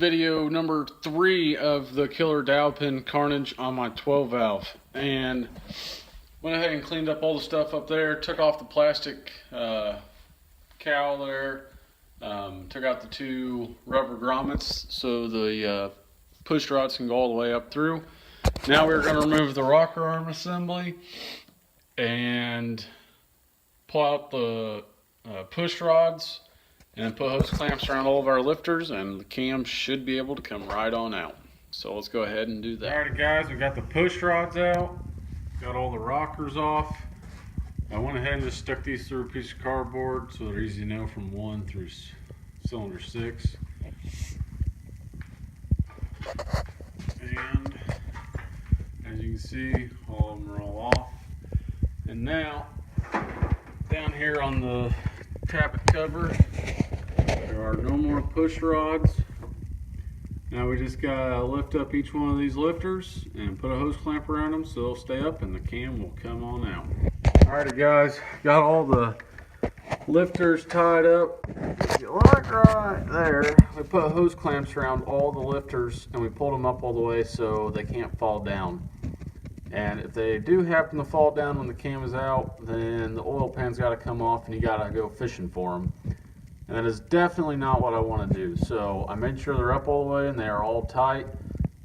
video number 3 of the killer dowel pin Carnage on my 12 valve, and went ahead and cleaned up all the stuff up there, took off the plastic cowl there, took out the 2 rubber grommets so the push rods can go all the way up through. Now we're going to remove the rocker arm assembly and pull out the push rods and put hose clamps around all of our lifters, and the cam should be able to come right on out. So let's go ahead and do that. Alrighty guys, we got the push rods out, got all the rockers off. I went ahead and just stuck these through a piece of cardboard so they're easy to know from 1 through cylinder 6. And as you can see, all of them are all off. And now, down here on the tappet cover, there are no more push rods. Now we just gotta lift up each one of these lifters and put a hose clamp around them so they'll stay up and the cam will come on out. Alrighty guys, got all the lifters tied up. If you look right there, we put hose clamps around all the lifters and we pulled them up all the way so they can't fall down. And if they do happen to fall down when the cam is out, then the oil pan's got to come off and you got to go fishing for them. And that is definitely not what I want to do. So I made sure they're up all the way and they are all tight,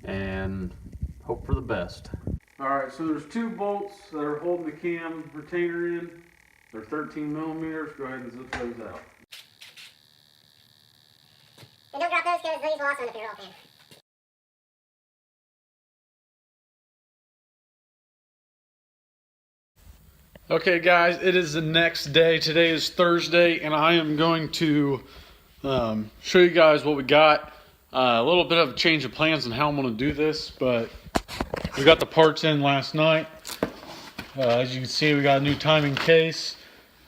and hope for the best. Alright, so there's 2 bolts that are holding the cam retainer in. They're 13 millimeters. Go ahead and zip those out. And don't drop those because these will also end up in your oil pan. Okay guys, it is the next day. Today is Thursday, and I am going to show you guys what we got. A little bit of a change of plans on how I'm going to do this, but we got the parts in last night. As you can see, we got a new timing case.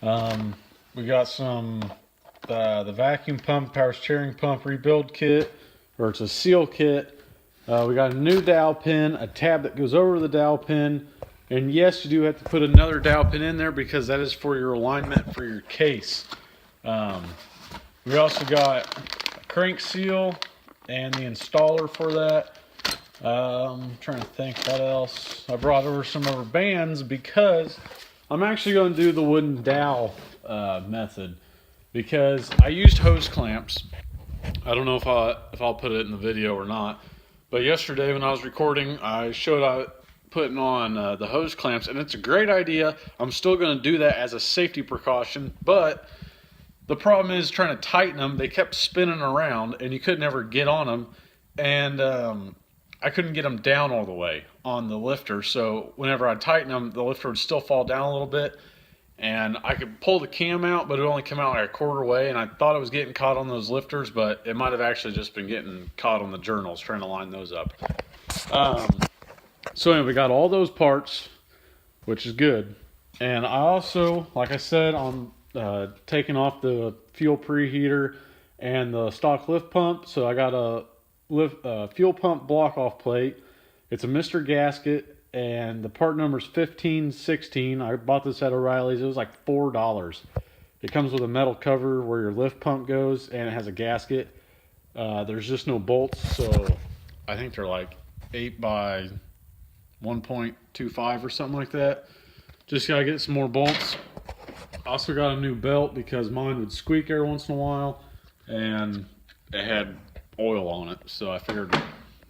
We got some the vacuum pump, power steering pump rebuild kit, or it's a seal kit. We got a new dowel pin, a tab that goes over the dowel pin. And yes, you do have to put another dowel pin in there because that is for your alignment for your case. We also got a crank seal and the installer for that. I'm trying to think what else. I brought over some rubber bands because I'm actually going to do the wooden dowel method, because I used hose clamps. I don't know if I'll put it in the video or not, but yesterday when I was recording, I showed putting on the hose clamps, and it's a great idea. I'm still going to do that as a safety precaution, but the problem is trying to tighten them. They kept spinning around and you could never get on them, and I couldn't get them down all the way on the lifter, so whenever I tighten them, the lifter would still fall down a little bit, and I could pull the cam out, but it would only come out like a quarter way, and I thought it was getting caught on those lifters, but it might have actually just been getting caught on the journals trying to line those up. So anyway, we got all those parts, which is good. And I also, like I said, I'm taking off the fuel preheater and the stock lift pump. So I got a fuel pump block off plate. It's a Mr. gasket, and the part number is 1516. I bought this at O'Reilly's. It was like $4. It comes with a metal cover where your lift pump goes, and it has a gasket. There's just no bolts, so I think they're like 8 by 1.25 or something like that. Just gotta get some more bolts. Also got a new belt because mine would squeak every once in a while, and it had oil on it, so I figured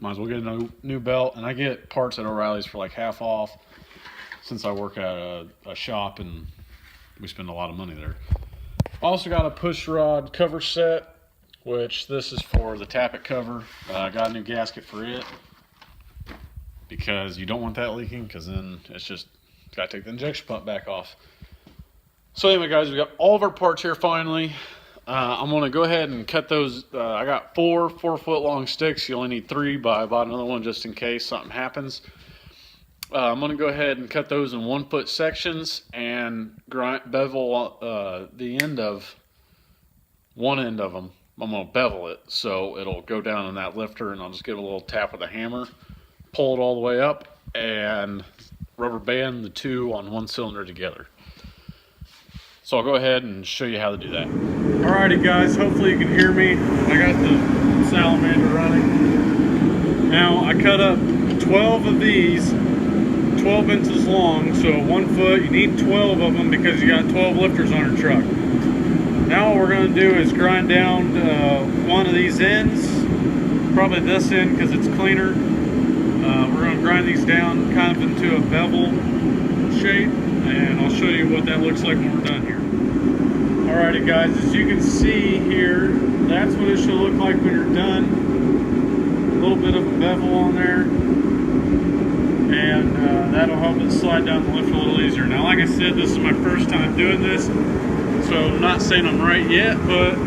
might as well get a new belt. And I get parts at O'Reilly's for like half off, since I work at a shop and we spend a lot of money there. Also got a push rod cover set, which this is for the tappet cover. I got a new gasket for it, because you don't want that leaking, because then it's just got to take the injection pump back off. So anyway guys, we got all of our parts here finally. I'm going to go ahead and cut those. I got 4 4-foot long sticks. You only need 3, but I bought another one just in case something happens. I'm going to go ahead and cut those in 1-foot sections and bevel the end of one end of them. I'm going to bevel it so it'll go down in that lifter, and I'll just give it a little tap with a hammer, pull it all the way up, and rubber band the 2 on 1 cylinder together. So I'll go ahead and show you how to do that. Alrighty guys, hopefully you can hear me. I got the salamander running. Now I cut up 12 of these, 12 inches long, so 1 foot. You need 12 of them because you got 12 lifters on your truck. Now what we're going to do is grind down one of these ends, probably this end because it's cleaner. We're going to grind these down kind of into a bevel shape, and I'll show you what that looks like when we're done here. Alrighty guys, as you can see here, that's what it should look like when you're done. A little bit of a bevel on there, and that'll help it slide down the lift a little easier. Now like I said, this is my first time doing this, so I'm not saying I'm right yet, but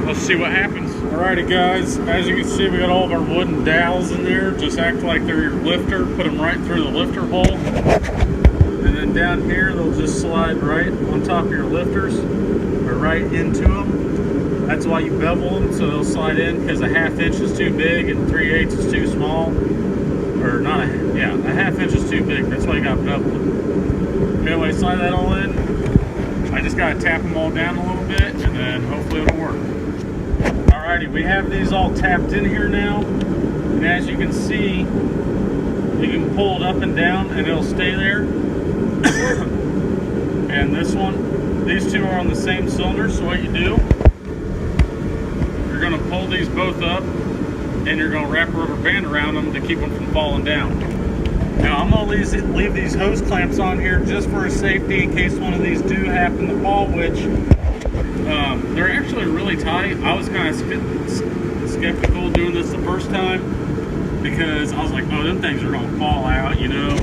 let's see what happens. Alrighty guys, as you can see, we got all of our wooden dowels in there. Just act like they're your lifter, put them right through the lifter hole. And then down here, they'll just slide right on top of your lifters, or right into them. That's why you bevel them, so they'll slide in, because a 1/2 inch is too big and 3/8 is too small. Or not a 1/2 inch is too big, that's why you got beveled. Anyway, slide that all in. I just gotta tap them all down a little bit, and then hopefully it'll work. Alrighty, we have these all tapped in here now, and as you can see, you can pull it up and down and it'll stay there. And this one, these two are on the same cylinder, so what you do, you're going to pull these both up and you're going to wrap a rubber band around them to keep them from falling down. Now I'm going to leave these hose clamps on here just for a safety in case one of these do happen to fall, which they're actually really tight. I was kind of skeptical doing this the first time because I was like, oh, them things are going to fall out, you know.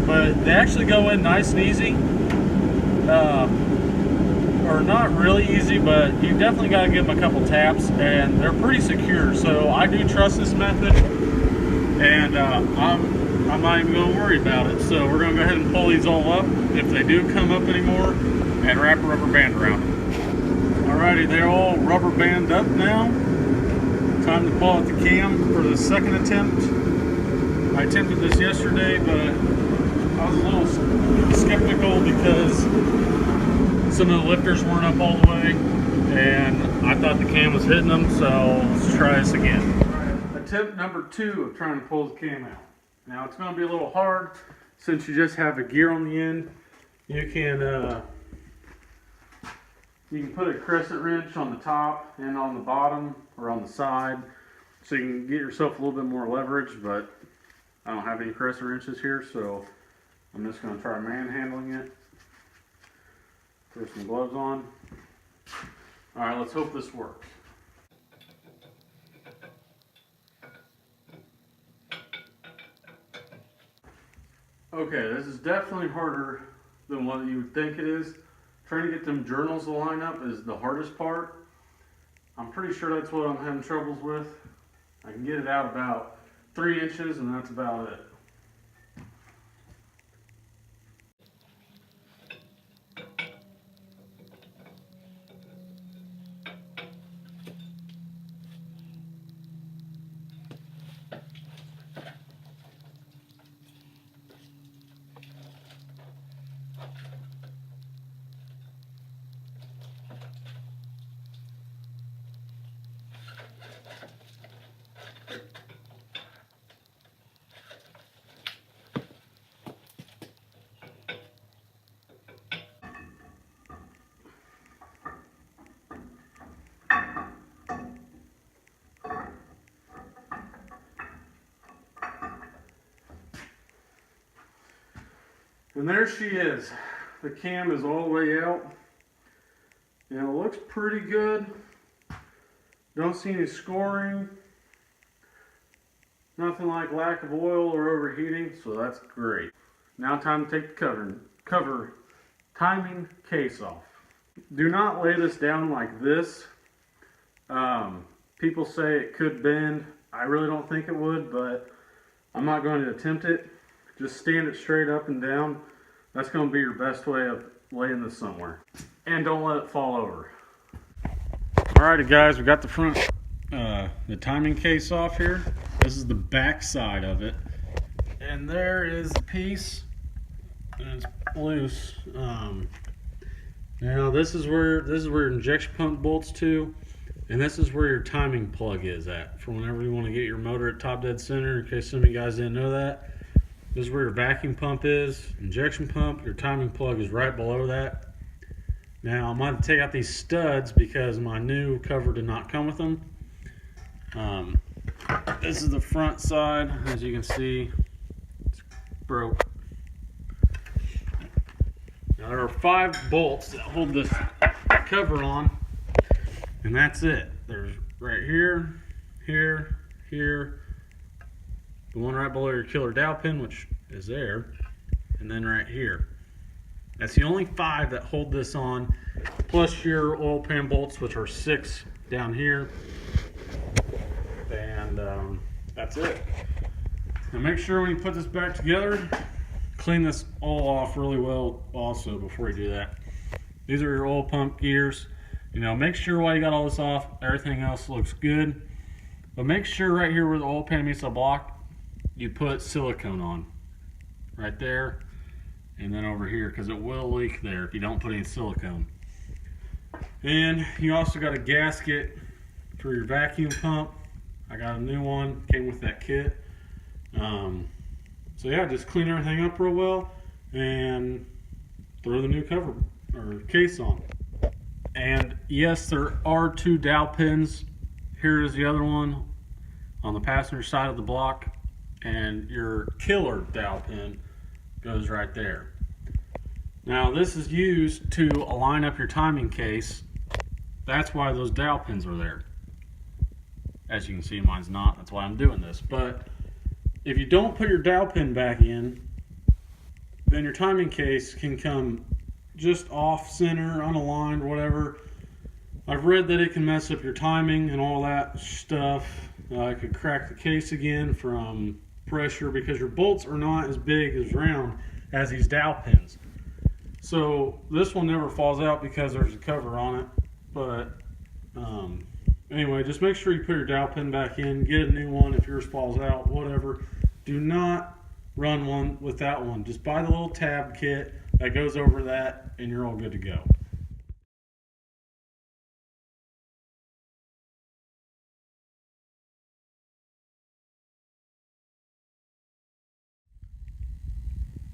But they actually go in nice and easy. Or not really easy, but you definitely got to give them a couple taps, and they're pretty secure. So I do trust this method, and I'm not even going to worry about it. So we're going to go ahead and pull these all up if they do come up anymore, and wrap a rubber band around them. Alrighty, they're all rubber band up now. Time to pull out the cam for the second attempt. I attempted this yesterday, but I was a little skeptical because some of the lifters weren't up all the way, and I thought the cam was hitting them, so let's try this again. Alright, attempt number 2 of trying to pull the cam out. Now it's going to be a little hard since you just have a gear on the end. You can put a crescent wrench on the top and on the bottom or on the side, so you can get yourself a little bit more leverage, but I don't have any crescent wrenches here, so I'm just going to try manhandling it. Throw some gloves on. Alright, let's hope this works. Okay, this is definitely harder than what you would think it is. Trying to get them journals to line up is the hardest part. I'm pretty sure that's what I'm having troubles with. I can get it out about 3 inches, and that's about it. And there she is. The cam is all the way out. And it looks pretty good. Don't see any scoring. Nothing like lack of oil or overheating, so that's great. Now time to take the cover timing case off. Do not lay this down like this. People say it could bend. I really don't think it would, but I'm not going to attempt it. Just stand it straight up and down. That's going to be your best way of laying this somewhere. And don't let it fall over. Alrighty guys, we got the front, the timing case off here. This is the back side of it. And there is the piece, and it's loose. Now this is where injection pump bolts to. And this is where your timing plug is at for whenever you want to get your motor at top dead center. In case some of you guys didn't know that, this is where your vacuum pump is, injection pump. Your timing plug is right below that. Now I'm going to take out these studs because my new cover did not come with them. This is the front side. As you can see, it's broke. Now there are 5 bolts that hold this cover on, and that's it. There's right here, here, here, the one right below your killer dowel pin, which is there, and then right here. That's the only 5 that hold this on, plus your oil pan bolts, which are 6 down here, and that's it. Now make sure when you put this back together, clean this all off really well also before you do that. These are your oil pump gears. You know, make sure while you got all this off, everything else looks good. But make sure right here where the oil pan meets the block, you put silicone on. Right there, and then over here, because it will leak there if you don't put any silicone. And you also got a gasket for your vacuum pump. I got a new one, came with that kit. So yeah, just clean everything up real well and throw the new cover or case on. And yes, there are 2 dowel pins. Here is the other one on the passenger side of the block, and your killer dowel pin goes right there. Now this is used to align up your timing case. That's why those dowel pins are there. As you can see, mine's not. That's why I'm doing this. But if you don't put your dowel pin back in, then your timing case can come just off center, unaligned, whatever. I've read that it can mess up your timing and all that stuff. It could crack the case again from pressure because your bolts are not as big as round as these dowel pins. So this one never falls out because there's a cover on it. But anyway, just make sure you put your dowel pin back in, get a new one if yours falls out, whatever. Do not run one with that one. Just buy the little tab kit that goes over that and you're all good to go.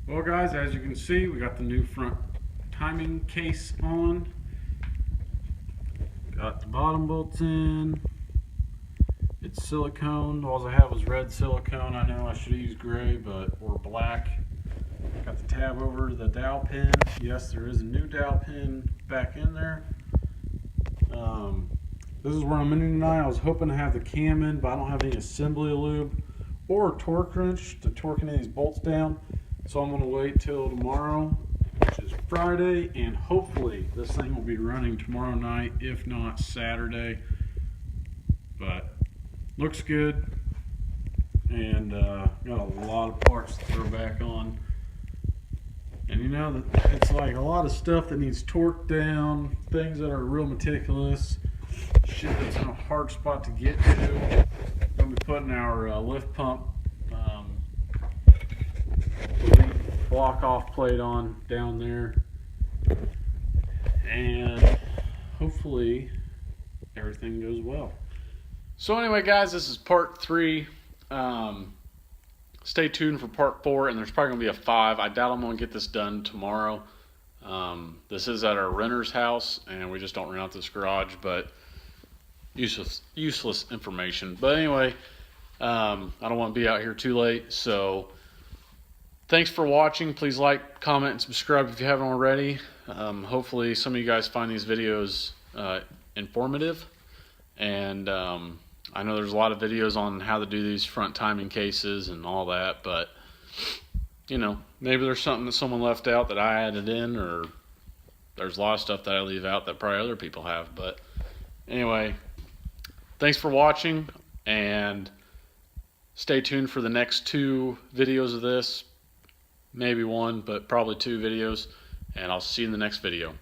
Well guys, as you can see, we got the new front timing case on. Got the bottom bolts in. It's silicone. All I have was red silicone. I know I should have used gray, or black. Got the tab over the dowel pin. Yes, there is a new dowel pin back in there. This is where I'm ending tonight. I was hoping to have the cam in, but I don't have any assembly lube or a torque wrench to torque any of these bolts down. So I'm going to wait till tomorrow, which is Friday, and hopefully this thing will be running tomorrow night, if not Saturday. But looks good, and got a lot of parts to throw back on. And you know, it's like a lot of stuff that needs torqued down, things that are real meticulous, shit that's in a hard spot to get to. We're going to be putting our lift pump block off plate on down there, and hopefully everything goes well. So anyway guys, this is part 3. Stay tuned for part 4, and there's probably going to be a 5. I doubt I'm going to get this done tomorrow. This is at our renter's house, and we just don't rent out this garage, but useless information. But anyway, I don't want to be out here too late, so thanks for watching. Please like, comment, and subscribe if you haven't already. Hopefully some of you guys find these videos informative, and I know there's a lot of videos on how to do these front timing cases and all that, but you know, maybe there's something that someone left out that I added in, or there's a lot of stuff that I leave out that probably other people have. But anyway, thanks for watching, and stay tuned for the next 2 videos of this. Maybe 1, but probably 2 videos, and I'll see you in the next video.